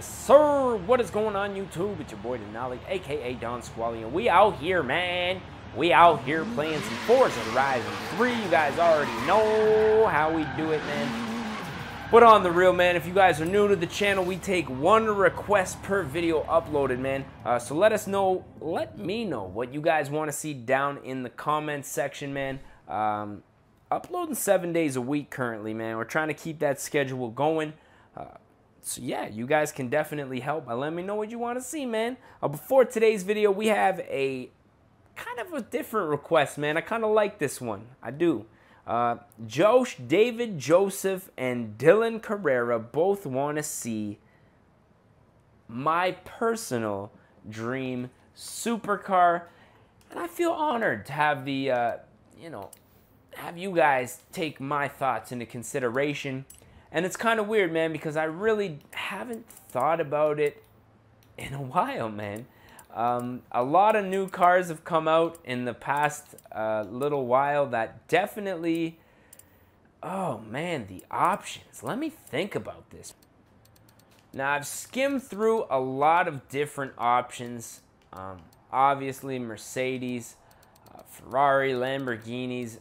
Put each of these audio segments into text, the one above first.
Yes, sir. What is going on, YouTube? It's your boy Denali, aka Don Squally, and we out here, man. We out here playing some Forza Horizon 3. You guys already know how we do it, man. But on the real, man, if you guys are new to the channel, we take one request per video uploaded, man. So let me know what you guys want to see down in the comments section, man. Uploading 7 days a week currently, man. We're trying to keep that schedule going. So yeah, you guys can definitely help by letting me know what you want to see, man. Before today's video, we have a kind of a different request, man. I kind of like this one. I do. Josh, David, Joseph, and Dylan Carrera both want to see my personal dream supercar. And I feel honored to have the, have you guys take my thoughts into consideration. And it's kind of weird, man, because I really haven't thought about it in a while, man. A lot of new cars have come out in the past little while that definitely, oh man, the options. Let me think about this. Now, I've skimmed through a lot of different options. Obviously, Mercedes, Ferrari, Lamborghinis,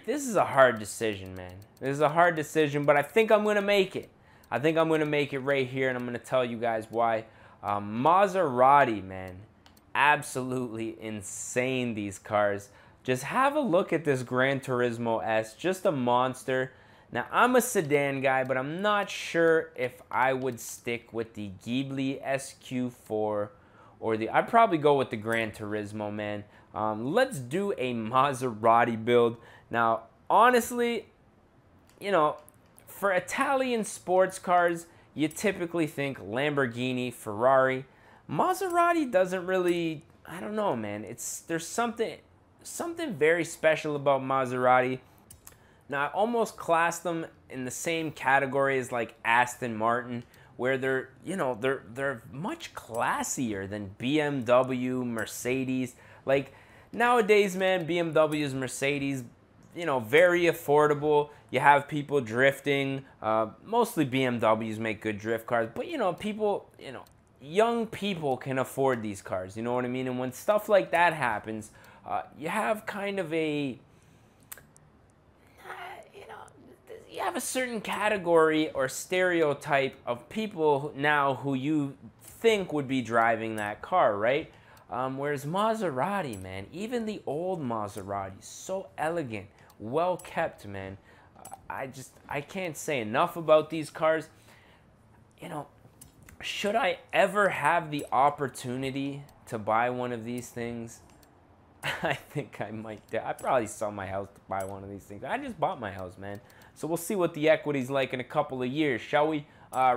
this is a hard decision, man. This is a hard decision, but I think I'm going to make it. I think I'm going to make it right here, and I'm going to tell you guys why. Maserati, man. Absolutely insane, these cars. Just have a look at this GranTourismo S. Just a monster. Now, I'm a sedan guy, but I'm not sure if I would stick with the Ghibli SQ4 or I'd probably go with the GranTourismo, man. Let's do a Maserati build. Now, honestly, for Italian sports cars, you typically think Lamborghini, Ferrari. Maserati doesn't really, I don't know, man. There's something very special about Maserati. Now, I almost class them in the same category as like Aston Martin, where they're much classier than BMW, Mercedes. Like nowadays, man, BMWs, Mercedes, very affordable. You have people drifting. Mostly BMWs make good drift cars, but young people can afford these cars. You know what I mean? And when stuff like that happens, you have kind of a you have a certain category or stereotype of people now who you think would be driving that car, right? Whereas Maserati, man, even the old Maserati, so elegant, well kept, man. I can't say enough about these cars. Should I ever have the opportunity to buy one of these things, I think I might. I'd probably sell my house to buy one of these things. I just bought my house, man. So we'll see what the equity's like in a couple of years, shall we?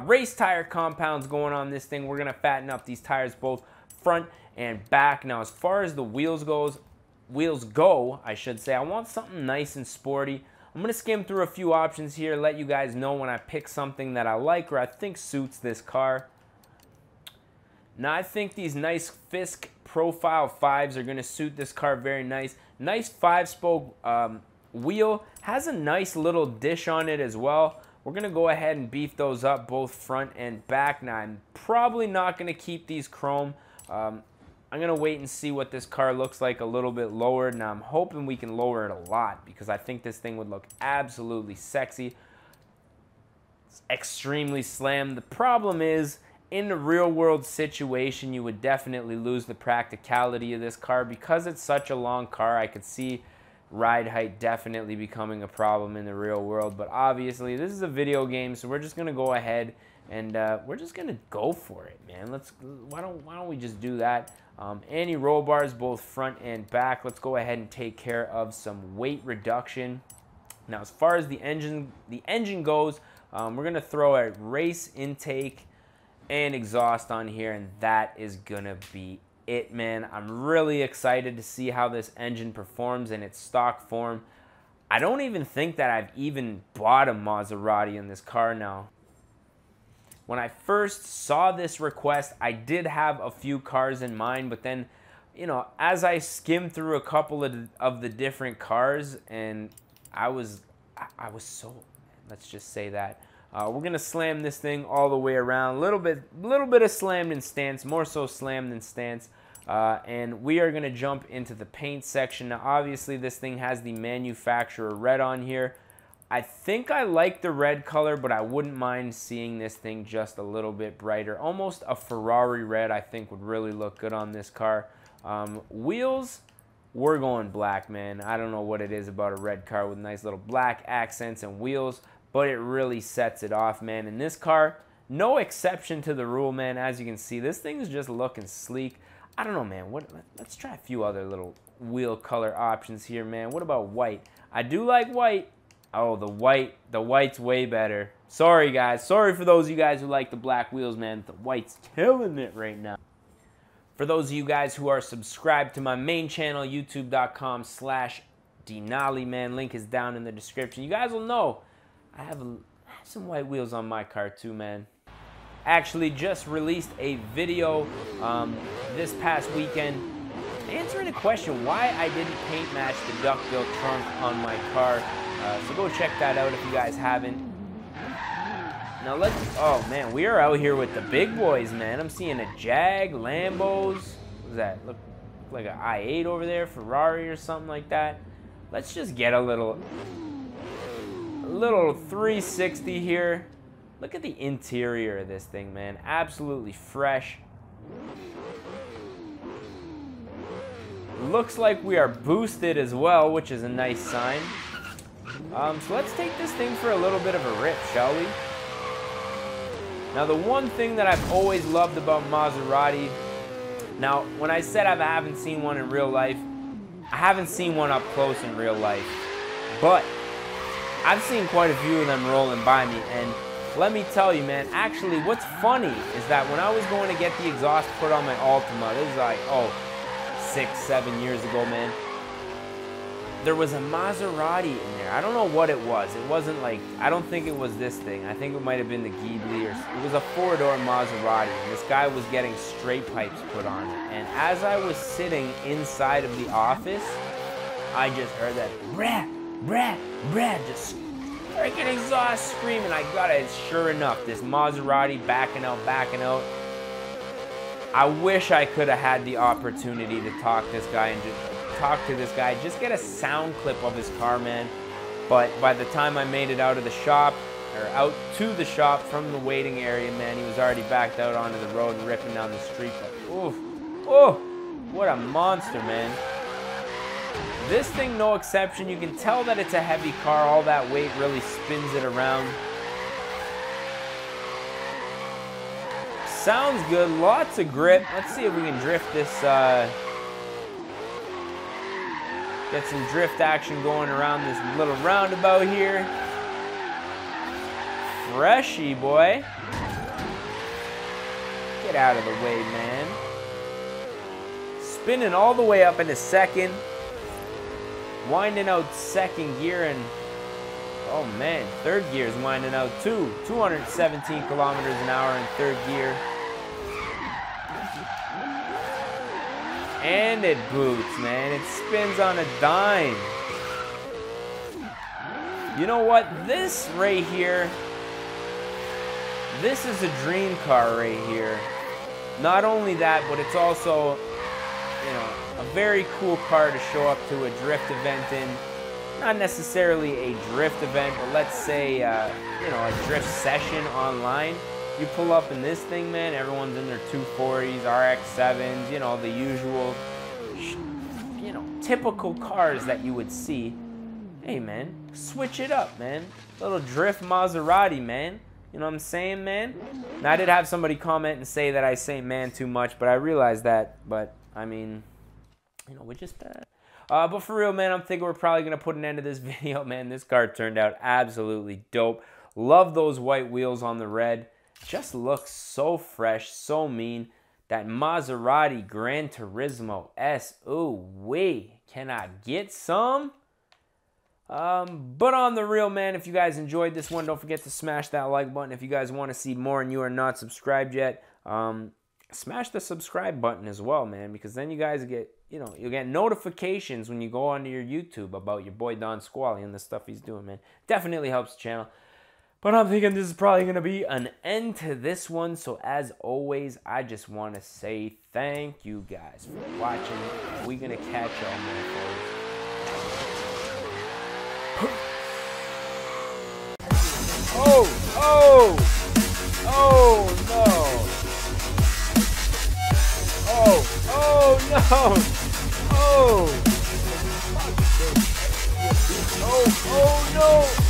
Race tire compounds going on this thing. We're going to fatten up these tires both front and back. Now, as far as the wheels go, I should say, I want something nice and sporty. I'm going to skim through a few options here, let you guys know when I pick something that I like or I think suits this car. Now, I think these nice Fisk Profile 5s are going to suit this car very nice. Nice 5-spoke wheel. Has a nice little dish on it as well. We're going to go ahead and beef those up both front and back. Now, I'm probably not going to keep these chrome. I'm going to wait and see what this car looks like a little bit lower. Now, I'm hoping we can lower it a lot because I think this thing would look absolutely sexy. It's extremely slim. The problem is, in the real-world situation, you would definitely lose the practicality of this car. Because it's such a long car, I could see ride height definitely becoming a problem in the real world. But obviously, this is a video game, so we're just going to go ahead and we're just going to go for it, man. Why don't we just do that? Anti-roll bars, both front and back. Let's go ahead and take care of some weight reduction. Now, as far as the engine goes, we're going to throw a race intake and exhaust on here, and that is gonna be it, man. I'm really excited to see how this engine performs in its stock form. I don't even think that I've even bought a Maserati in this car now. When I first saw this request, I did have a few cars in mind, but then, as I skimmed through a couple of the different cars, and I was sold. Let's just say that. We're going to slam this thing all the way around. Little bit of slammed in stance, more so slammed than stance. And we are going to jump into the paint section. Now, obviously, this thing has the manufacturer red on here. I think I like the red color, but I wouldn't mind seeing this thing just a little bit brighter. Almost a Ferrari red, I think, would really look good on this car. Wheels, we're going black, man. I don't know what it is about a red car with nice little black accents and wheels, but it really sets it off, man. In this car, no exception to the rule, man. As you can see, this thing is just looking sleek. I don't know, man. Let's try a few other little wheel color options here, man. What about white? I do like white. Oh, the white's way better. Sorry, guys. Sorry for those of you guys who like the black wheels, man. The white's killing it right now. For those of you guys who are subscribed to my main channel, youtube.com/Denali, man. Link is down in the description. You guys will know I have some white wheels on my car too, man. Actually just released a video this past weekend answering a question why I didn't paint match the duckbill trunk on my car. So go check that out if you guys haven't. Now oh man, we are out here with the big boys, man. I'm seeing a Jag, Lambos. What's that? Look like an i8 over there, Ferrari or something like that. Let's just get a little 360 here. Look at the interior of this thing, man. Absolutely fresh. Looks like we are boosted as well, which is a nice sign. So let's take this thing for a little bit of a rip, shall we? Now, the one thing that I've always loved about Maserati, now, when I said I haven't seen one in real life, I haven't seen one up close in real life, but I've seen quite a few of them rolling by me, and let me tell you, man, actually, what's funny is that when I was going to get the exhaust put on my Altima, this is like, 6-7 years ago, man, there was a Maserati in there. I don't know what it was. It wasn't like, I don't think it was this thing. I think it might have been the Ghibli, or it was a 4-door Maserati, and this guy was getting straight pipes put on it. And as I was sitting inside of the office, I just heard that, brah, brah, brah, just freaking exhaust screaming. I got it, sure enough, this Maserati backing out. I wish I could have had the opportunity to talk to this guy, just get a sound clip of his car, man. But by the time I made it out of the shop, or out to the shop from the waiting area, man, he was already backed out onto the road and ripping down the street. But, oof, oh, what a monster, man. This thing, no exception. You can tell that it's a heavy car. All that weight really spins it around. Sounds good. Lots of grip. Let's see if we can drift this, get some drift action going around this little roundabout here. Freshy, boy. Get out of the way, man. Spinning all the way up into second. Winding out second gear, and oh man, third gear is winding out too. 217 kilometers an hour in third gear. And it boots, man. It spins on a dime. You know what? This right here, this is a dream car right here. Not only that, but it's also, you know, a very cool car to show up to a drift event in. Not necessarily a drift event, but let's say, you know, a drift session online. You pull up in this thing, man, everyone's in their 240s, RX-7s, you know, the usual, you know, typical cars that you would see. Hey, man, switch it up, man. Little drift Maserati, man. You know what I'm saying, man? Now, I did have somebody comment and say that I say man too much, but I realized that. But, I mean, you know, we just... but for real, man, I'm thinking we're probably going to put an end to this video, man. This car turned out absolutely dope. Love those white wheels on the red. Just looks so fresh, so mean. That Maserati GranTourismo S. Ooh, wee. Can I get some? But on the real, man, if you guys enjoyed this one, don't forget to smash that like button. If you guys want to see more and you are not subscribed yet, smash the subscribe button as well, man, because then you guys get, you know, you'll get notifications when you go onto your YouTube about your boy Don Squally and the stuff he's doing, man. Definitely helps the channel. But I'm thinking this is probably going to be an end to this one. So as always, I just want to say thank you guys for watching. We're going to catch y'all, motherfuckers. Oh no. Oh no.